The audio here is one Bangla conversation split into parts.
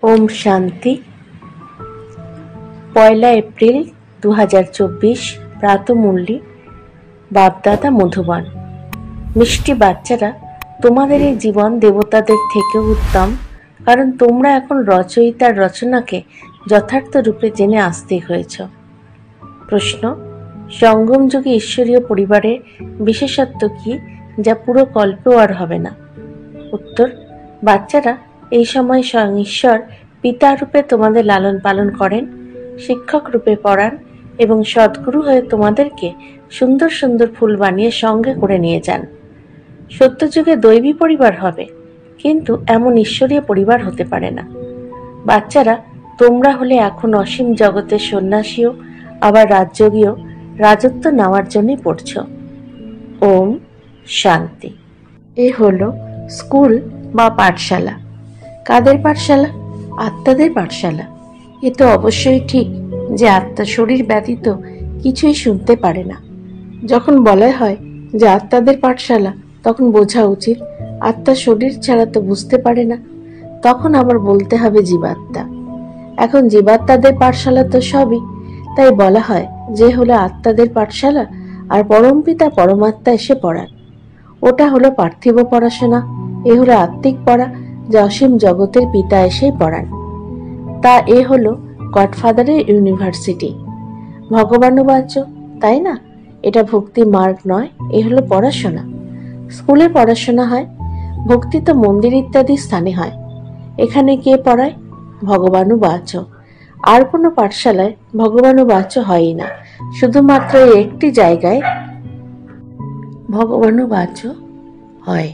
ওম শান্তি। 1 এপ্রিল 2024 প্রাতঃমুরলি। বাপদাদা মধুবন। মিষ্টি বাচ্চারা, তোমাদের এই জীবন দেবতাদের থেকেও উত্তম, কারণ তোমরা এখন রচয়িতার রচনাকে যথার্থ রূপে জেনে আস্তিক হয়েছ। প্রশ্ন: সঙ্গম যুগে ঈশ্বরীয় পরিবারের বিশেষত্ব কি, যা পুরো কল্পেও আর হবে না? উত্তর: বাচ্চারা, এই সময় স্বয়ং ঈশ্বর পিতা রূপে তোমাদের লালন পালন করেন, শিক্ষক রূপে পড়ান এবং সদ্গুরু হয়ে তোমাদেরকে সুন্দর সুন্দর ফুল বানিয়ে সঙ্গে করে নিয়ে যান। সত্যযুগে দৈবী পরিবার হবে, কিন্তু এমন ঈশ্বরীয় পরিবার হতে পারে না। বাচ্চারা, তোমরা হলে এখন অসীম জগতের সন্ন্যাসীও আবার রাজযোগীও রাজত্ব নেওয়ার জন্যই পড়ছ। ওম শান্তি। এ হলো স্কুল বা পাঠশালা। কাদের পাঠশালা? আত্মাদের পাঠশালা। এ তো অবশ্যই ঠিক যে আত্মা শরীর ব্যতীত কিছুই শুনতে পারে না। যখন বলা হয় যে আত্মাদের পাঠশালা, তখন বোঝা উচিত আত্মা শরীর ছাড়া তো বুঝতে পারে না। তখন আবার বলতে হবে জীবাত্মা। এখন জীবাত্মাদের পাঠশালা তো সবই, তাই বলা হয় যে হলো আত্মাদের পাঠশালা আর পরমপিতা পরমাত্মা এসে পড়ান। ওটা হলো পার্থিব পড়াশোনা, এ হলো আত্মিক পড়া, যা অসীম জগতের পিতা এসেই পড়ান। তা এ হলো গডফাদারের ইউনিভার্সিটি। ভগবানুবাচ্য, তাই না? এটা ভক্তি মার্গ নয়, এ হলো পড়াশোনা। স্কুলে পড়াশোনা হয়, ভক্তি তো মন্দির ইত্যাদি স্থানে হয়। এখানে কে পড়ায়? ভগবানুবাচ্য। আর কোনো পাঠশালায় ভগবানুবাচ্য হয়ই না, শুধুমাত্র একটি জায়গায় ভগবানুবাচ্য হয়।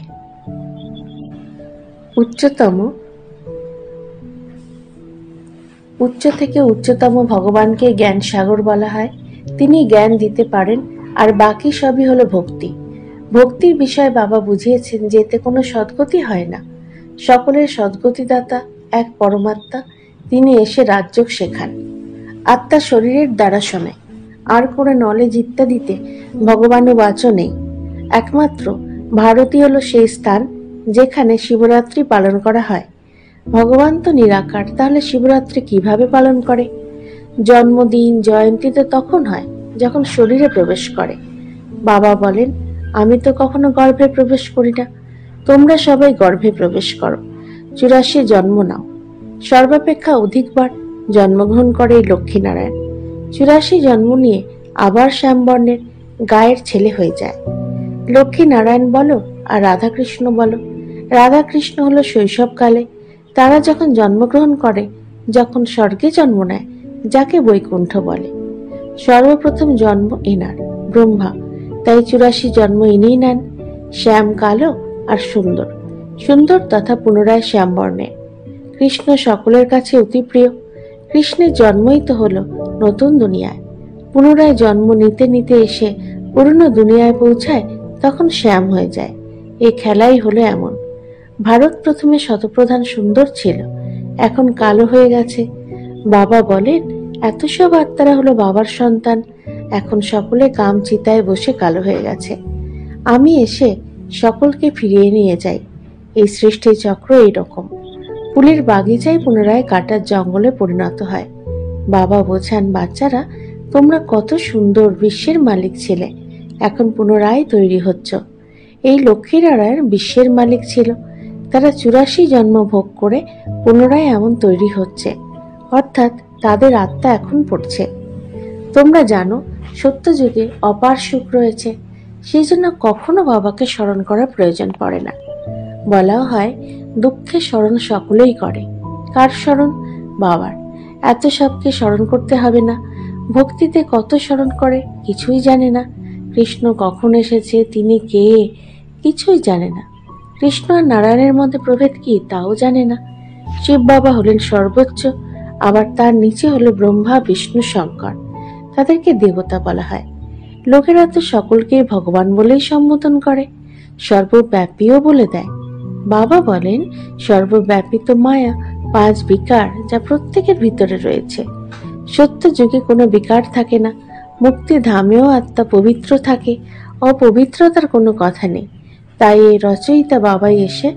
উচ্চ থেকে উচ্চতম ভগবানকে জ্ঞান সাগর বলা হয়। তিনি জ্ঞান দিতে পারেন, আর বাকি সবই হলো ভক্তি। ভক্তির বিষয় বাবা বুঝিয়েছেন যে এতে কোনো সদ্গতি হয় না। সকলের সদ্গতিদাতা এক পরমাত্মা, তিনি এসে রাজযোগ শেখান। আত্মা শরীরের দ্বারা শোনায়, আর কোনো নলেজ ইত্যাদিতে ভগবানুবাচ্য নেই। একমাত্র ভারতই হলো সেই স্থান যেখানে শিবরাত্রি পালন করা হয়। ভগবান তো নিরাকার, তাহলে শিবরাত্রি কিভাবে পালন করে? জন্মদিন, জয়ন্তী তো তখন হয় যখন শরীরে প্রবেশ করে। বাবা বলেন, আমি তো কখনো গর্ভে প্রবেশ করি না, তোমরা সবাই গর্ভে প্রবেশ করো, 84 জন্ম নাও। সর্বাপেক্ষা অধিকবার জন্মগ্রহণ করে এই লক্ষ্মীনারায়ণ। 84 জন্ম নিয়ে আবার শ্যামবর্ণের গায়ের ছেলে হয়ে যায়। লক্ষ্মীনারায়ণ বলো আর রাধাকৃষ্ণ বলো। রাধাকৃষ্ণ হলো শৈশবকালে, তারা যখন জন্মগ্রহণ করে, যখন স্বর্গে জন্ম নেয়, যাকে বৈকুণ্ঠ বলে। সর্বপ্রথম জন্ম এনার, ব্রহ্মা, তাই 84 জন্ম ইনিই নেন। শ্যাম কালো আর সুন্দর, সুন্দর তথা পুনরায় শ্যামবর্ণের। কৃষ্ণ সকলের কাছে অতি প্রিয়। কৃষ্ণের জন্মই তো হলো নতুন দুনিয়ায়। পুনরায় জন্ম নিতে নিতে এসে পুরনো দুনিয়ায় পৌঁছায়, তখন শ্যাম হয়ে যায়। এই খেলাই হলো এমন। ভারত প্রথমে শতপ্রধান সুন্দর ছিল, এখন কালো হয়ে গেছে। বাবা বলেন, এত সব আত্মারা হলো বাবার সন্তান, এখন সকলে কাম চিতায় বসে কালো হয়ে গেছে। আমি এসে সকলকে ফিরিয়ে নিয়ে যাই। এই সৃষ্টি চক্র এইরকম। ফুলের বাগিচায় পুনরায় কাটার জঙ্গলে পরিণত হয়। বাবা বোঝান, বাচ্চারা, তোমরা কত সুন্দর বিশ্বের মালিক ছিলে, এখন পুনরায় তৈরি হচ্ছ। এই লক্ষ্মীনারায়ণ বিশ্বের মালিক ছিল, তারা 84 জন্ম ভোগ করে পুনরায় এমন তৈরি হচ্ছে, অর্থাৎ তাদের আত্মা এখন পড়ছে। তোমরা জানো সত্যযুগে অপার সুখ রয়েছে, সেই জন্য কখনো বাবাকে স্মরণ করার প্রয়োজন পড়ে না। বলাও হয়, দুঃখে স্মরণ সকলেই করে। কার স্মরণ? বাবার। এত সবকে স্মরণ করতে হবে না। ভক্তিতে কত স্মরণ করে, কিছুই জানে না। কৃষ্ণ কখন এসেছে, তিনি কে, কিছুই জানে না। কৃষ্ণ আর নারায়ণের মধ্যে প্রভেদ কি, তাও জানে না। শিব বাবা হলেন সর্বোচ্চ, আবার তার নিচে হলো ব্রহ্মা, বিষ্ণু, শঙ্কর। তাদেরকে দেবতা বলা হয়। লোকেরা তো সকলকে ভগবান বলেই সম্বোধন করে, সর্বব্যাপীও বলে দেয়। বাবা বলেন, সর্বব্যাপী তো মায়া, 5 বিকার, যা প্রত্যেকের ভিতরে রয়েছে। সত্য যুগে কোনো বিকার থাকে না। মুক্তি ধামেও আত্মা পবিত্র থাকে, অপবিত্রতার কোনো কথা নেই। তাই এই রচয়িতা বাবাই এসে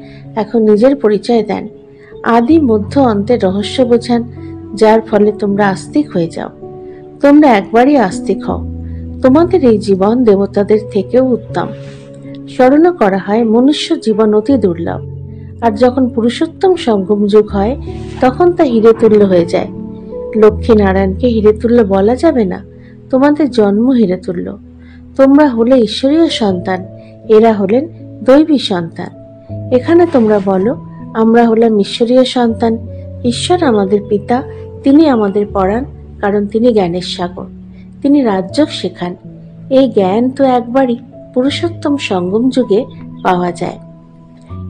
এখন নিজের পরিচয় দেন। আদি মধ্য অন্তের রহস্য বোঝান, যার ফলে তোমরা আস্তিক হয়ে যাও। তোমরা একবারই আস্তিক হও। তোমাদের এই জীবন দেবতাদের থেকেও উত্তম। স্মরণ করা হয় মনুষ্য জীবন অতি দুর্লভ, আর যখন পুরুষোত্তম সঙ্গম যুগ হয় তখন তা হিরে তুল্য হয়ে যায়। লক্ষ্মী নারায়ণকে হিরে তুল্য বলা যাবে না, তোমাদের জন্ম হিরে তুল্য। তোমরা হলে ঈশ্বরীয় সন্তান, এরা হলেন দৈবী সন্তান। এখানে তোমরা বলো, আমরা হলাম ঈশ্বরীয় সন্তান। ঈশ্বর আমাদের পিতা, তিনি আমাদের পড়ান, কারণ তিনি জ্ঞানের সাগর। তিনি রাজযোগ শেখান। এই জ্ঞান তো একবারই পুরুষোত্তম সঙ্গম যুগে পাওয়া যায়।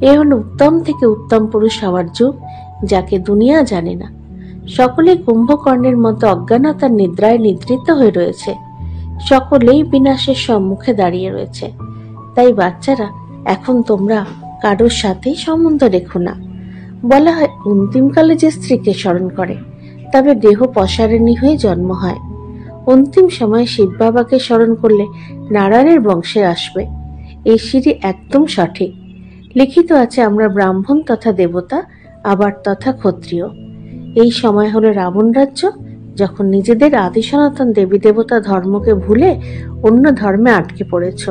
এ হলো উত্তম থেকে উত্তম পুরুষ হওয়ার যুগ, যাকে দুনিয়া জানে না। সকলে কুম্ভকর্ণের মতো অজ্ঞানতার নিদ্রায় নিদ্রিত হয়ে রয়েছে। সকলেই বিনাশের সম্মুখে দাঁড়িয়ে রয়েছে। তাই বাচ্চারা, এখন তোমরা কারোর সাথেই সম্বন্ধ রেখো না। বলা হয় অন্তিমকালে যে স্ত্রীকে স্মরণ করে, তবে দেহ পসারিণী হয়ে জন্ম হয়। অন্তিম সময়ে শিব বাবাকে স্মরণ করলে নারায়ণের বংশে আসবে। এই সিঁড়ি একদম সঠিক। লিখিত আছে আমরা ব্রাহ্মণ তথা দেবতা, আবার তথা ক্ষত্রিয়। এই সময় হলো রাবণ রাজ্য, যখন নিজেদের আদি সনাতন দেবী দেবতা ধর্মকে ভুলে অন্য ধর্মে আটকে পড়েছ।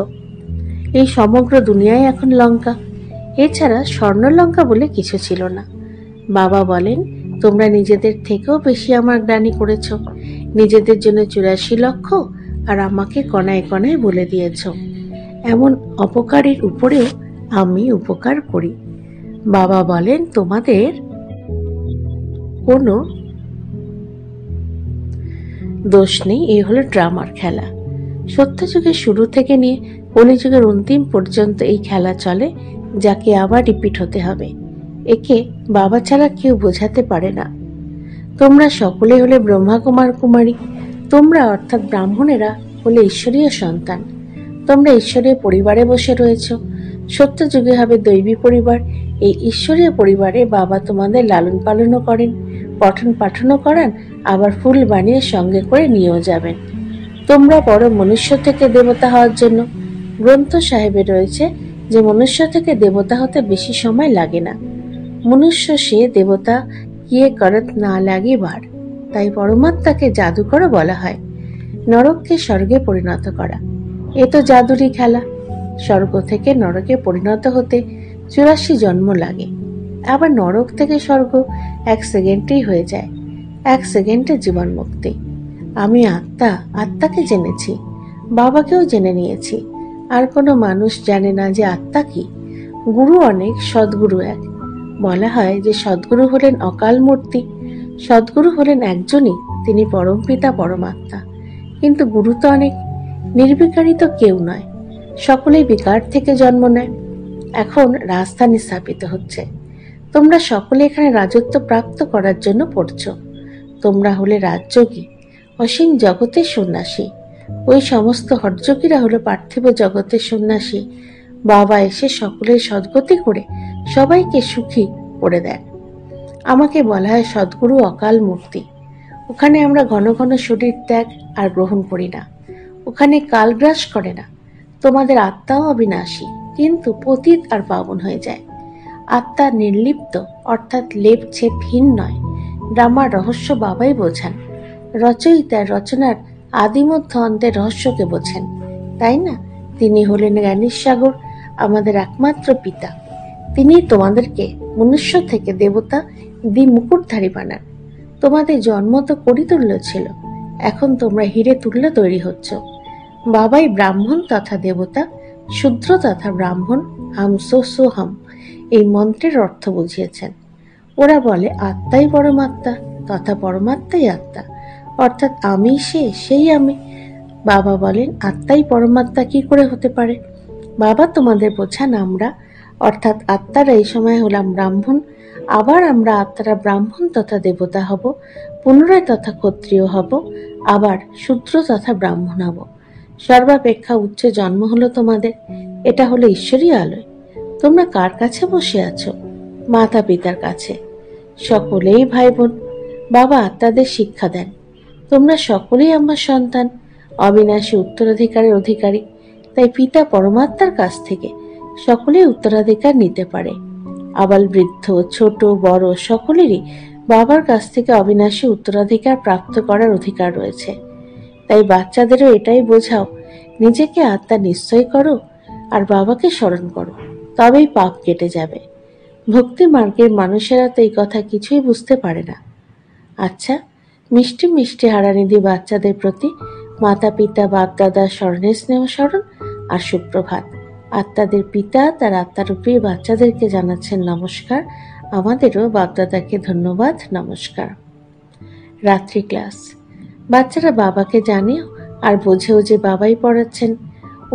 এই সমগ্র দুনিয়ায় এখন লঙ্কা। এছাড়া স্বর্ণলঙ্কা বলে কিছু ছিল না। বাবা বলেন, তোমরা নিজেদের থেকেও বেশি আমার গ্লানি করেছ। নিজেদের জন্য 84 লক্ষ, আর আমাকে কণায় কণায় বলে দিয়েছ। এমন অপকারীর উপরেও আমি উপকার করি। বাবা বলেন, তোমাদের কোনো দোষ নেই। এই হলো ড্রামার খেলা। সত্যযুগের শুরু থেকে নিয়ে কলিযুগের অন্তিম পর্যন্ত এই খেলা চলে, যাকে আবার রিপিট হতে হবে। একে বাবা ছাড়া কেউ বোঝাতে পারে না। তোমরা সকলে হলে ব্রহ্মা কুমার কুমারী। তোমরা অর্থাৎ ব্রাহ্মণেরা হলে ঈশ্বরীয় সন্তান। তোমরা ঈশ্বরীয় পরিবারে বসে রয়েছ। সত্যযুগে হবে দৈবী পরিবার। এই ঈশ্বরীয় পরিবারে বাবা তোমাদের লালন পালনও করেন, পঠন পাঠনও করান, আবার ফুল বানিয়ে সঙ্গে করে নিয়েও যাবেন। তোমরা বড় মনুষ্য থেকে দেবতা হওয়ার জন্য। গ্রন্থ সাহেবে রয়েছে যে মনুষ্য থেকে দেবতা হতে বেশি সময় লাগে না। মনুষ্য সে দেবতা কিয়ে করত না লাগে বার। তাই পরমাত্মাকে জাদুকর বলা হয়। নরককে স্বর্গে পরিণত করা, এ তো জাদুরই খেলা। স্বর্গ থেকে নরকে পরিণত হতে 84 জন্ম লাগে। আবার নরক থেকে স্বর্গ 1 সেকেন্ডেই হয়ে যায়। 1 সেকেন্ডে জীবন মুক্তি। আমি আত্মা, আত্মাকে জেনেছি, বাবাকেও জেনে নিয়েছি। আর কোনো মানুষ জানে না যে আত্মা কি। গুরু অনেক, সদ্গুরু এক। বলা হয় যে সদ্গুরু হলেন অকাল মূর্তি। সদ্গুরু হলেন একজনই, তিনি পরম পিতা পরমাত্মা। কিন্তু গুরু তো অনেক। নির্বিকারী তো কেউ নয়, সকলেই বিকার থেকে জন্ম নেয়। এখন রাজধানী স্থাপিত হচ্ছে। তোমরা সকলে এখানে রাজত্ব প্রাপ্ত করার জন্য পড়ছ। তোমরা হলে রাজযোগী, অসীম জগতের সন্ন্যাসী। ওই সমস্ত হঠযোগীরা হলো পার্থিব জগতের সন্ন্যাসী। বাবা এসে সকলের সদ্গতি করে সবাইকে সুখী করে দেন। আমাকে বলা হয় সদ্গুরু অকাল মূর্তি। ওখানে আমরা ঘন ঘন শরীর ত্যাগ আর গ্রহণ করি না। ওখানে কাল গ্রাস করে না। তোমাদের আত্মাও অবিনাশী, কিন্তু পতিত আর পাবন হয়ে যায়। আত্মা নির্লিপ্ত, অর্থাৎ লেপ ছেপহীন নয়। ড্রামার রহস্য বাবাই বোঝান। রচয়িতার রচনার আদিমধ্য অন্তের রহস্যকে বোঝেন, তাই না? তিনি হলেন জ্ঞানের সাগর, আমাদের একমাত্র পিতা। তিনি তোমাদেরকে মনুষ্য থেকে দেবতা মুকুটধারী বানান। তোমাদের জন্ম তো করিতুল্য ছিল, এখন তোমরা হিরে তুল্য তৈরি হচ্ছ। বাবাই ব্রাহ্মণ তথা দেবতা, শূদ্র তথা ব্রাহ্মণ, হাম সো হাম এই মন্ত্রের অর্থ বুঝিয়েছেন। ওরা বলে আত্মাই পরমাত্মা তথা পরমাত্মাই আত্মা, অর্থাৎ আমি সেই আমি। বাবা বলেন আত্মাই পরমাত্মা কি করে হতে পারে? বাবা তোমাদের বোঝান আমরা অর্থাৎ আত্মারা এই সময় হলাম ব্রাহ্মণ, আবার আমরা আত্মারা ব্রাহ্মণ তথা দেবতা হব, পুনরায় তথা ক্ষত্রিয় হব, আবার শূদ্র তথা ব্রাহ্মণ হব। সর্বাপেক্ষা উচ্চ জন্ম হলো তোমাদের। এটা হলো ঈশ্বরী আলয়। তোমরা কার কাছে বসে আছো? মাতা পিতার কাছে। সকলেই ভাই বোন। বাবা আত্মাদের শিক্ষা দেন, তোমরা সকলেই আমার সন্তান, অবিনাশী উত্তরাধিকারের অধিকারী। তাই পিতা পরমাত্মার কাছ থেকে সকলেই উত্তরাধিকার নিতে পারে। আবাল বৃদ্ধ, ছোট বড় সকলেরই বাবার কাছ থেকে অবিনাশী উত্তরাধিকার প্রাপ্ত করার অধিকার রয়েছে। তাই বাচ্চাদেরও এটাই বোঝাও, নিজেকে আত্মা নিশ্চয় করো আর বাবাকে স্মরণ করো, তবেই পাপ কেটে যাবে। ভক্তি মার্গের মানুষেরা তো এই কথা কিছুই বুঝতে পারে না। আচ্ছা, মিষ্টি মিষ্টি হারানিধি বাচ্চাদের প্রতি মাতা পিতা বাপদাদার স্মরণে স্নেহ স্মরণ আর সুপ্রভাত। আত্মাদের পিতা তার আত্মারূপী বাচ্চাদেরকে জানাচ্ছেন নমস্কার। আমাদেরও বাপদাদাকে ধন্যবাদ, নমস্কার। রাত্রি ক্লাস। বাচ্চারা বাবাকে জানেও আর বোঝেও যে বাবাই পড়াচ্ছেন,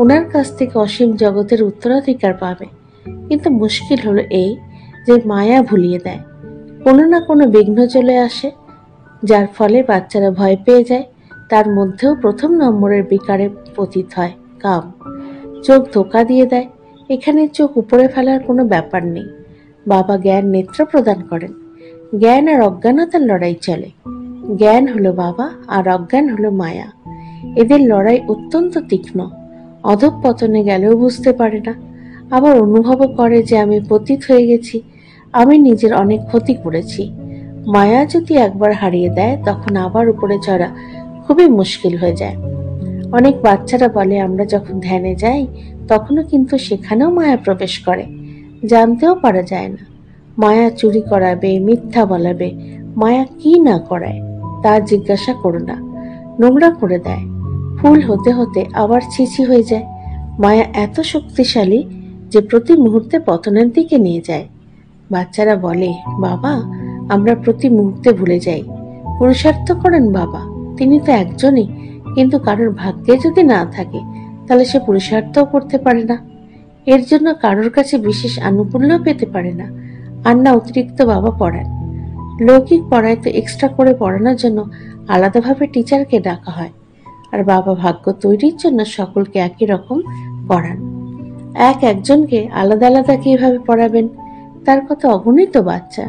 ওনার কাছ থেকে অসীম জগতের উত্তরাধিকার পাবে। কিন্তু মুশকিল হলো এই যে মায়া ভুলিয়ে দেয়, কোনো না কোনো বিঘ্ন চলে আসে, যার ফলে বাচ্চারা ভয় পেয়ে যায়। তার মধ্যেও প্রথম নম্বরের বিকারে পতিত হয় কাম। চোখ ধোকা দিয়ে দেয়। এখানে চোখ উপরে ফেলার কোনো ব্যাপার নেই। বাবা জ্ঞান নেত্র প্রদান করেন। জ্ঞান আর অজ্ঞানতার লড়াই চলে। জ্ঞান হলো বাবা আর অজ্ঞান হলো মায়া। এদের লড়াই অত্যন্ত তীক্ষ্ণ। অধঃপতনে গেলেও বুঝতে পারে না, আবার অনুভবও করে যে আমি পতিত হয়ে গেছি, আমি নিজের অনেক ক্ষতি করেছি। মায়া যদি একবার হারিয়ে দেয় তখন আবার উপরে চড়া খুবই মুশকিল হয়ে যায়। অনেক বাচ্চারা বলে আমরা যখন ধ্যানে যাই তখনও কিন্তু সেখানেও মায়া প্রবেশ করে, জানতেও পারা যায় না। মায়া চুরি করাবে, মিথ্যা বলাবে, মায়া কি না করায় তা জিজ্ঞাসা করো না। নোংরা করে দেয়, ফুল হতে হতে আবার ছিছি হয়ে যায়। মায়া এত শক্তিশালী যে প্রতি মুহূর্তে পতনের দিকে নিয়ে যায়। বাচ্চারা বলে বাবা আমরা প্রতি মুহূর্তে ভুলে যাই। পুরুষার্থ করেন বাবা, তিনি তো একজনই, কিন্তু কারোর ভাগ্যে যদি না থাকে তাহলে সে পুরুষার্থও করতে পারে না। এর জন্য কারোর কাছে বিশেষ আনুকূল্য পেতে পারে না। আর না অতিরিক্ত বাবা পড়ান। লৌকিক পড়ায় তো এক্সট্রা করে পড়ানোর জন্য আলাদাভাবে টিচারকে ডাকা হয়, আর বাবা ভাগ্য তৈরির জন্য সকলকে একই রকম পড়ান। একজনকে আলাদা আলাদা কিভাবে পড়াবেন? তার কথা অগণিত বাচ্চা।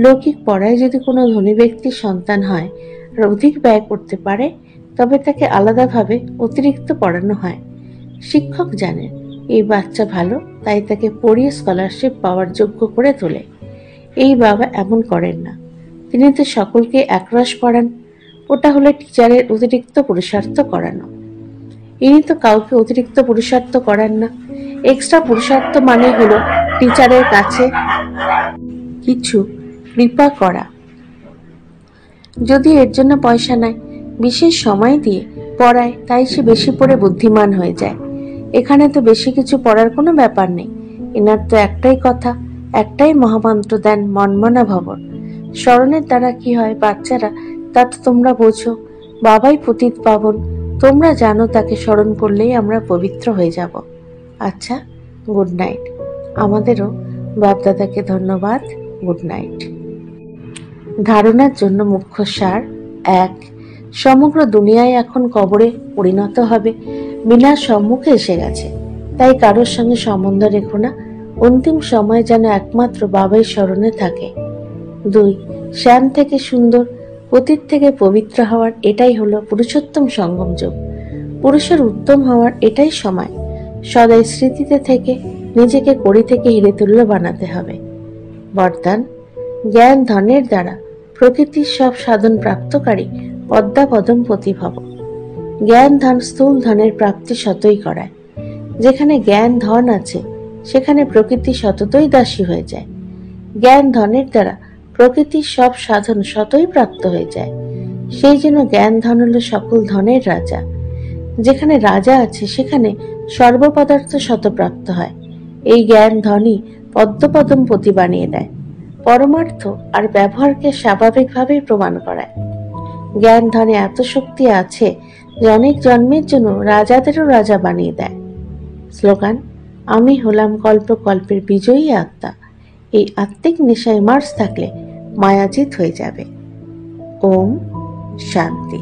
লৌকিক পড়ায় যদি কোনো ধনী ব্যক্তির সন্তান হয় আর অধিক ব্যয় করতে পারে, তবে তাকে আলাদাভাবে অতিরিক্ত পড়ানো হয়। শিক্ষক জানেন এই বাচ্চা ভালো, তাই তাকে পড়িয়ে স্কলারশিপ পাওয়ার যোগ্য করে তোলে। এই বাবা এমন করেন না, তিনি তো সকলকে একরস পড়ান। ওটা হলো টিচারের অতিরিক্ত পুরুষার্থ করানো। ইনি তো কাউকে অতিরিক্ত পুরুষার্থ করান না। এক্সট্রা পুরুষার্থ মানে হলো টিচারের কাছে কিছু কৃপা করা। যদি এর জন্য পয়সা নেয়, বিশেষ সময় দিয়ে পড়ায়, তাই সে বেশি পড়ে বুদ্ধিমান হয়ে যায়। এখানে তো বেশি কিছু পড়ার কোনো ব্যাপার নেই। এনার তো একটাই কথা, একটাই মহামন্ত্র দেন, মনমনা ভবন। স্মরণের দ্বারা কি হয় বাচ্চারা, তা তো তোমরা বোঝো। বাবাই পতিত পাবন, তোমরা জানো তাকে স্মরণ করলেই আমরা পবিত্র হয়ে যাব। আচ্ছা, গুড নাইট। আমাদেরও বাপদাদাকে ধন্যবাদ। Good night. ধারণার জন্য মুখ্য সার: 1. সমগ্র দুনিয়ায় এখন কবরে পরিণত হবে, বিনাশ সম্মুখে এসে গেছে, তাই কারোর সঙ্গে সম্বন্ধ রেখো না। অন্তিম সময় যেন একমাত্র বাবাই স্মরণে থাকে। 2. শ্যাম থেকে সুন্দর, পতিত থেকে পবিত্র হওয়ার এটাই হলো পুরুষোত্তম সঙ্গম যুগ। পুরুষের উত্তম হওয়ার এটাই সময়। সদাই স্মৃতিতে থেকে নিজেকে কড়ি থেকে হিরে তুল্য বানাতে হবে। বরদান: জ্ঞান ধনের দ্বারা প্রকৃতির সব সাধন প্রাপ্তকারী পদ্মা পদম প্রতিভব। জ্ঞান ধন স্থূল ধনের প্রাপ্তি শতই করায়। যেখানে জ্ঞান ধন আছে সেখানে প্রকৃতি সততই দাসী হয়ে যায়। জ্ঞান ধনের দ্বারা প্রকৃতির সব সাধন শতই প্রাপ্ত হয়ে যায়। সেই জন্য জ্ঞান ধন হল সকল ধনের রাজা। যেখানে রাজা আছে সেখানে সর্বপদার্থ শতপ্রাপ্ত হয়। এই জ্ঞান ধনই পদ্মপদম পতি বানিয়ে দেয়। পরমার্থ আর ব্যবহারকে স্বাভাবিকভাবেই প্রমাণ করায়। জ্ঞান ধনে এত শক্তি আছে যে অনেক জন্মের জন্য রাজাদেরও রাজা বানিয়ে দেয়। স্লোগান: আমি হলাম কল্প কল্পের বিজয়ী আত্মা। এই আত্মিক নেশায় মার্স থাকলে মায়াজিত হয়ে যাবে। ওম শান্তি।